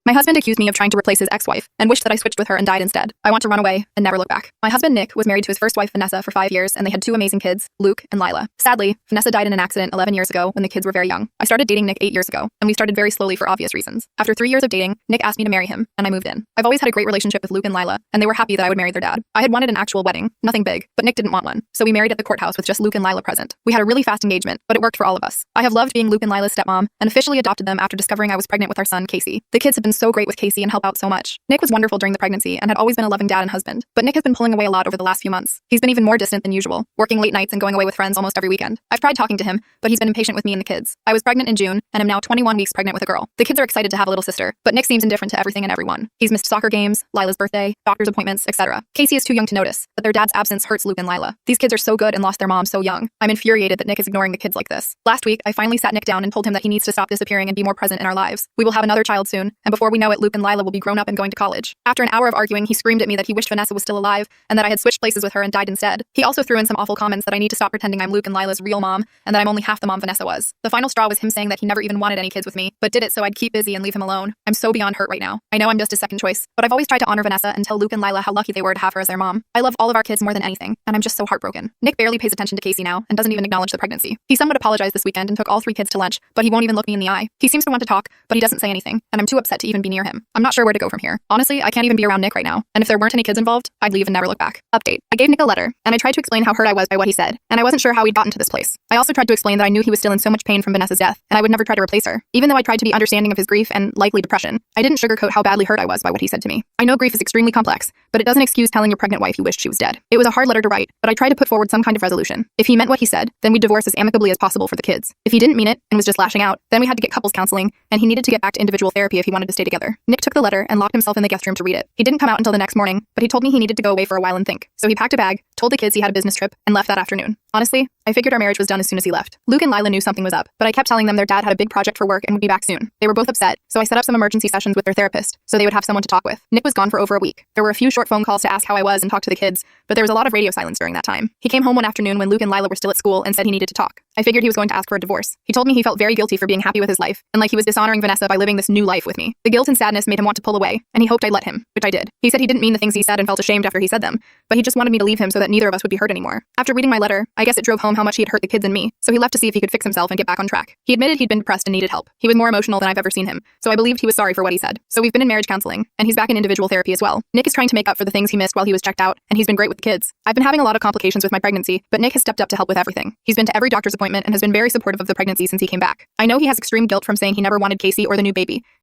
My husband accused me of trying to replace his ex-wife and wished that I switched with her and died instead. I want to run away and never look back. My husband, Nick, was married to his first wife, Vanessa, for 5 years, and they had 2 amazing kids, Luke and Lila. Sadly, Vanessa died in an accident 11 years ago when the kids were very young. I started dating Nick 8 years ago, and we started very slowly for obvious reasons. After 3 years of dating, Nick asked me to marry him, and I moved in. I've always had a great relationship with Luke and Lila, and they were happy that I would marry their dad. I had wanted an actual wedding, nothing big, but Nick didn't want one, so we married at the courthouse with just Luke and Lila present. We had a really fast engagement, but it worked for all of us. I have loved being Luke and Lila's stepmom, and officially adopted them after discovering I was pregnant with our son, Casey. The kids have been so great with Casey and help out so much. Nick was wonderful during the pregnancy and had always been a loving dad and husband, but Nick has been pulling away a lot over the last few months. He's been even more distant than usual, working late nights and going away with friends almost every weekend. I've tried talking to him, but he's been impatient with me and the kids. I was pregnant in June and am now 21 weeks pregnant with a girl. The kids are excited to have a little sister, but Nick seems indifferent to everything and everyone. He's missed soccer games, Lila's birthday, doctor's appointments, etc. Casey is too young to notice, but their dad's absence hurts Luke and Lila. These kids are so good and lost their mom so young. I'm infuriated that Nick is ignoring the kids like this. Last week, I finally sat Nick down and told him that he needs to stop disappearing and be more present in our lives. We will have another child soon, and before we know it, Luke and Lila will be grown up and going to college. After an hour of arguing, he screamed at me that he wished Vanessa was still alive and that I had switched places with her and died instead. He also threw in some awful comments that I need to stop pretending I'm Luke and Lila's real mom and that I'm only half the mom Vanessa was. The final straw was him saying that he never even wanted any kids with me, but did it so I'd keep busy and leave him alone. I'm so beyond hurt right now. I know I'm just his second choice, but I've always tried to honor Vanessa and tell Luke and Lila how lucky they were to have her as their mom. I love all of our kids more than anything, and I'm just so heartbroken. Nick barely pays attention to Casey now and doesn't even acknowledge the pregnancy. He somewhat apologized this weekend and took all 3 kids to lunch, but he won't even look me in the eye. He seems to want to talk, but he doesn't say anything, and I'm too upset to even be near him. I'm not sure where to go from here. Honestly, I can't even be around Nick right now, and if there weren't any kids involved, I'd leave and never look back. Update. I gave Nick a letter, and I tried to explain how hurt I was by what he said, and I wasn't sure how he'd gotten to this place. I also tried to explain that I knew he was still in so much pain from Vanessa's death, and I would never try to replace her, even though I tried to be understanding of his grief and likely depression. I didn't sugarcoat how badly hurt I was by what he said to me. I know grief is extremely complex, but it doesn't excuse telling your pregnant wife you wished she was dead. It was a hard letter to write, but I tried to put forward some kind of resolution. If he meant what he said, then we'd divorce as amicably as possible for the kids. If he didn't mean it and was just lashing out, then we had to get couples counseling, and he needed to get back to individual therapy if he wanted to stay together. Nick took the letter and locked himself in the guest room to read it. He didn't come out until the next morning, but he told me he needed to go away for a while and think. So he packed a bag, told the kids he had a business trip, and left that afternoon. Honestly, I figured our marriage was done as soon as he left. Luke and Lila knew something was up, but I kept telling them their dad had a big project for work and would be back soon. They were both upset, so I set up some emergency sessions with their therapist, so they would have someone to talk with. Nick was gone for over a week. There were a few short phone calls to ask how I was and talk to the kids, but there was a lot of radio silence during that time. He came home one afternoon when Luke and Lila were still at school and said he needed to talk. I figured he was going to ask for a divorce. He told me he felt very guilty for being happy with his life, and like he was dishonoring Vanessa by living this new life with me. The guilt and sadness made him want to pull away, and he hoped I'd let him, which I did. He said he didn't mean the things he said and felt ashamed after he said them, but he just wanted me to leave him so that neither of us would be hurt anymore. After reading my letter, I guess it drove home how much he had hurt the kids and me, so he left to see if he could fix himself and get back on track. He admitted he'd been depressed and needed help. He was more emotional than I've ever seen him, so I believed he was sorry for what he said. So we've been in marriage counseling, and he's back in individual therapy as well. Nick is trying to make up for the things he missed while he was checked out, and he's been great with the kids. I've been having a lot of complications with my pregnancy, but Nick has stepped up to help with everything. He's been to every doctor's appointment and has been very supportive of the pregnancy since he came back. I know he has extreme guilt from saying he never wanted Casey or the new baby,